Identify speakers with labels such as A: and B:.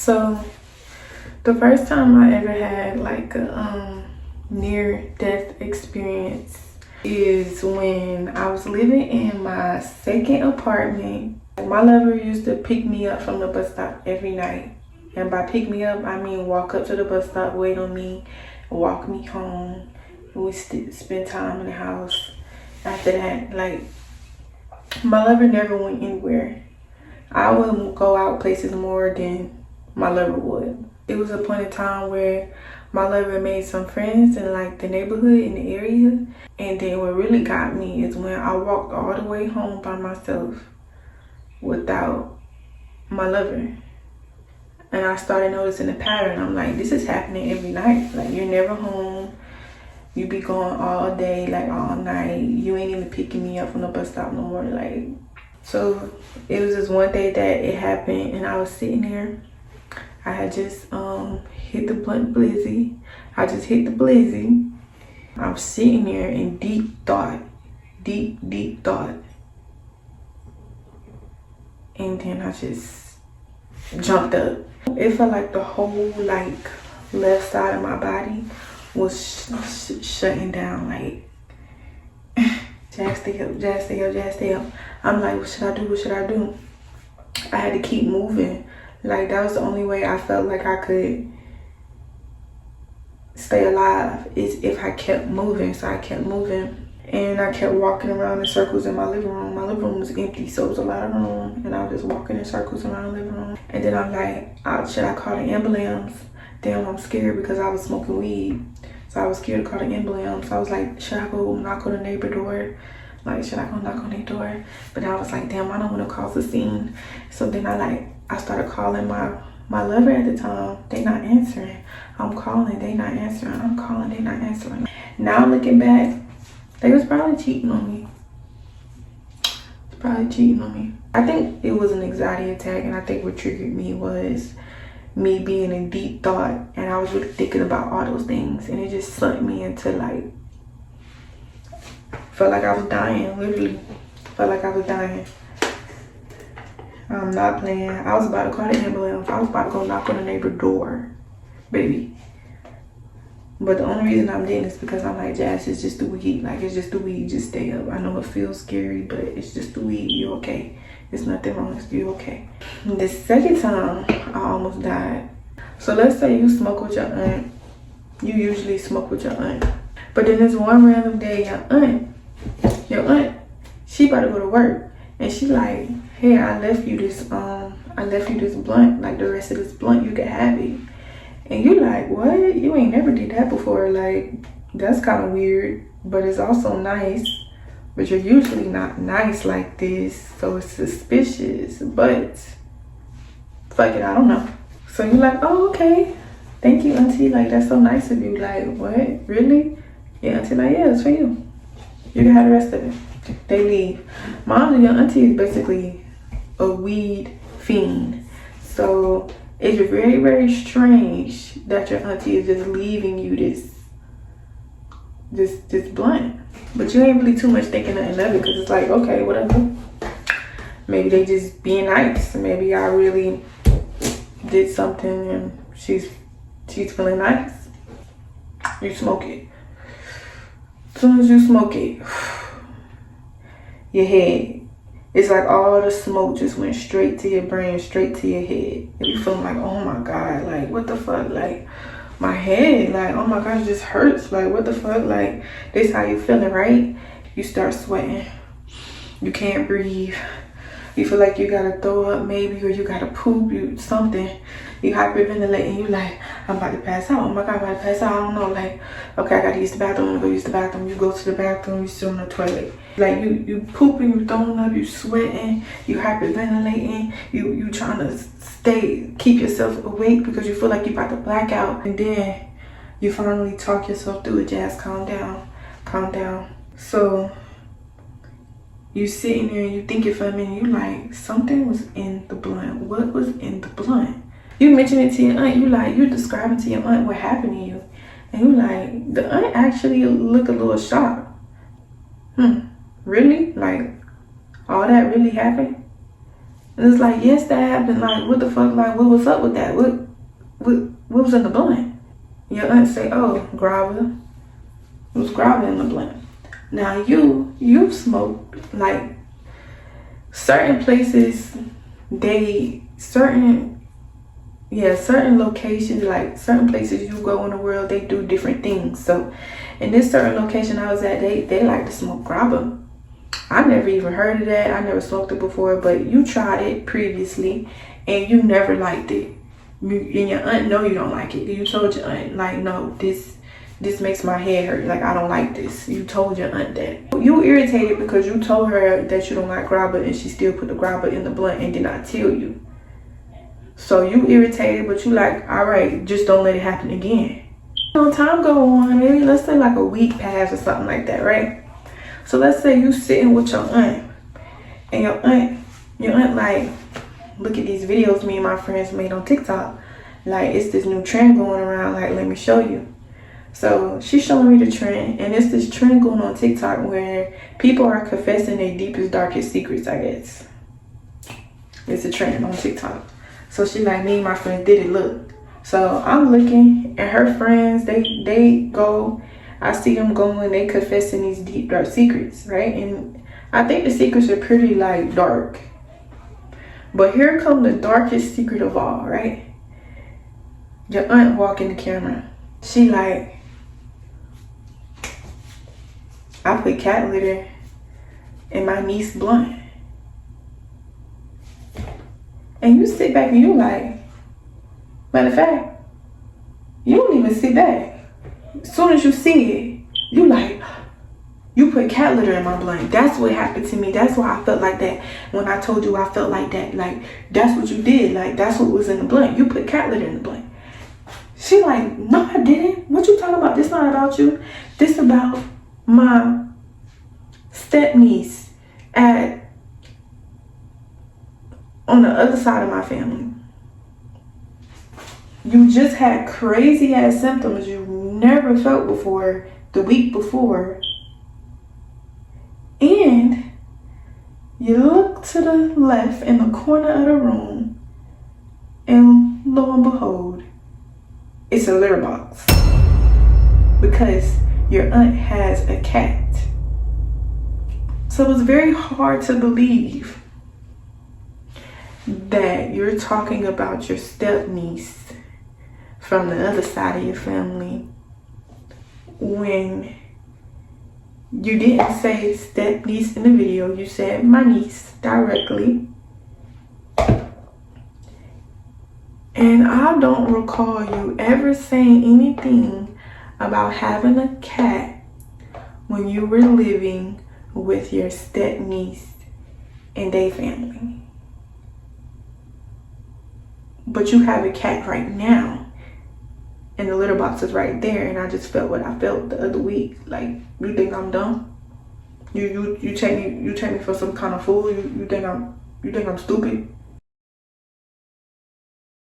A: So the first time I ever had like a near death experience is when I was living in my second apartment. My lover used to pick me up from the bus stop every night. And by pick me up, I mean walk up to the bus stop, wait on me, walk me home. And we spend time in the house. After that, like, my lover never went anywhere. I would go out places more than my lover would. It was a point in time where my lover made some friends in like the neighborhood, in the area. And then what really got me is when I walked all the way home by myself without my lover. And I started noticing a pattern. I'm like, this is happening every night. Like, you're never home. You be going all day, like all night. You ain't even picking me up from the bus stop no more. Like, so it was just one day that it happened, and I was sitting there. I had just hit the blunt blizzy. I just hit the blizzy. I was sitting there in deep thought, deep thought. And then I just jumped up. It felt like the whole like left side of my body was shutting down. Like, Jack, stay up, Jack, stay up, Jack, stay up. I'm like, what should I do? What should I do? I had to keep moving. Like, that was the only way I felt like I could stay alive, is if I kept moving. So I kept moving, and I kept walking around in circles in my living room. My living room was empty, so it was a lot of room, and I was just walking in circles around the living room. And then I'm like, should I call the ambulance? Damn, I'm scared because I was smoking weed. So I was scared to call the ambulance. So I was like, should I go knock on the neighbor door? Like, should I go knock on their door? But I was like, damn, I don't want to cause a scene. So then I started calling my lover at the time. They not answering. I'm calling, they not answering. I'm calling, they not answering. Now looking back, they was probably cheating on me. I think it was an anxiety attack, and I think what triggered me was me being in deep thought, and I was really thinking about all those things, and it just sunk me into like, felt like I was dying, literally felt like I was dying. I'm not playing. I was about to call the ambulance. I was about to go knock on the neighbor's door, baby. But the only reason I'm doing is because I'm like, Jazz, it's just the weed. Like, it's just the weed. Just stay up. I know it feels scary, but it's just the weed. You're okay. There's nothing wrong. You're okay. The second time, I almost died. So let's say you smoke with your aunt. You usually smoke with your aunt. But then there's one random day, your aunt, she about to go to work. And she like, hey, I left you this blunt. Like, the rest of this blunt, you can have it. And you like, what? You ain't never did that before. Like, that's kind of weird, but it's also nice. But you're usually not nice like this, so it's suspicious. But fuck it, I don't know. So you're like, oh, okay. Thank you, auntie. Like, that's so nice of you. Like, what? Really? Yeah, auntie like, yeah, it's for you. You can have the rest of it. They leave. Mom, your auntie is basically a weed fiend. So it's very, very strange that your auntie is just leaving you this blunt. But you ain't really too much thinking nothing of it, because it's like, okay, whatever. Maybe they just being nice. Maybe I really did something and she's feeling nice. You smoke it. As soon as you smoke it, your head, it's like all the smoke just went straight to your brain, straight to your head. And you feeling like, oh my God, like, what the fuck? Like, my head, like, oh my gosh, it just hurts. Like, what the fuck? Like, this how you feeling, right? You start sweating. You can't breathe. You feel like you gotta throw up maybe, or you gotta poop, something. You hyperventilating, you like, I'm about to pass out. Oh my God, I'm about to pass out. I don't know, like, okay, I gotta use the bathroom. I'm gonna go use the bathroom. You go to the bathroom, you sit on the toilet. Like, you pooping, you throwing up, you sweating, you hyperventilating, you trying to keep yourself awake because you feel like you're about to black out. And then you finally talk yourself through it. Jazz, calm down. So you sitting there and you thinking for a minute, you like, something was in the blunt. What was in the blunt? You mention it to your aunt, you're describing to your aunt what happened to you. And you like, the aunt actually look a little shocked. Really? Like, all that really happened? And it's like, yes, that happened. Like, what the fuck? Like, what was up with that? What was in the blunt? Your aunt say, oh, grabber. It was grabber in the blunt. Now you smoke, like, certain places, certain locations, like certain places you go in the world, they do different things. So in this certain location I was at, they like to smoke grabber. I never even heard of that. I never smoked it before, but you tried it previously and you never liked it. And your aunt know you don't like it. You told your aunt, like, no, this makes my head hurt. Like, I don't like this. You told your aunt that. You irritated because you told her that you don't like grabber and she still put the grabber in the blunt and did not tell you. So you irritated, but you like, all right, just don't let it happen again. You know, time go on, maybe let's say like a week passed or something like that, right? So let's say you sitting with your aunt and your aunt like, look at these videos me and my friends made on TikTok. Like, it's this new trend going around, like, let me show you. So she's showing me the trend, and it's this trend going on TikTok where people are confessing their deepest, darkest secrets, I guess. It's a trend on TikTok. So she like, me and my friends did it, look. So I'm looking, and her friends, they go, I see them going, they confessing these deep, dark secrets, right? And I think the secrets are pretty, like, dark. But here come the darkest secret of all, right? Your aunt walk in the camera. She like, I put cat litter in my niece's blunt. And you sit back and you like, matter of fact, you don't even sit back. As soon as you see it, you like, you put cat litter in my blunt. That's what happened to me. That's why I felt like that. When I told you I felt like that, like, that's what you did. Like, that's what was in the blunt. You put cat litter in the blunt. She like, no, I didn't. What you talking about? This not about you. This about my step-niece on the other side of my family. You just had crazy ass symptoms you never felt before the week before. And you look to the left in the corner of the room, and lo and behold, it's a litter box. Because your aunt has a cat. So it's very hard to believe that you're talking about your step-niece from the other side of your family when you didn't say step-niece in the video. You said my niece directly. And I don't recall you ever saying anything about having a cat when you were living with your step-niece and their family. But you have a cat right now, and the litter box is right there, and I just felt what I felt the other week. Like, you think I'm dumb? You take me for some kind of fool? You think I'm stupid?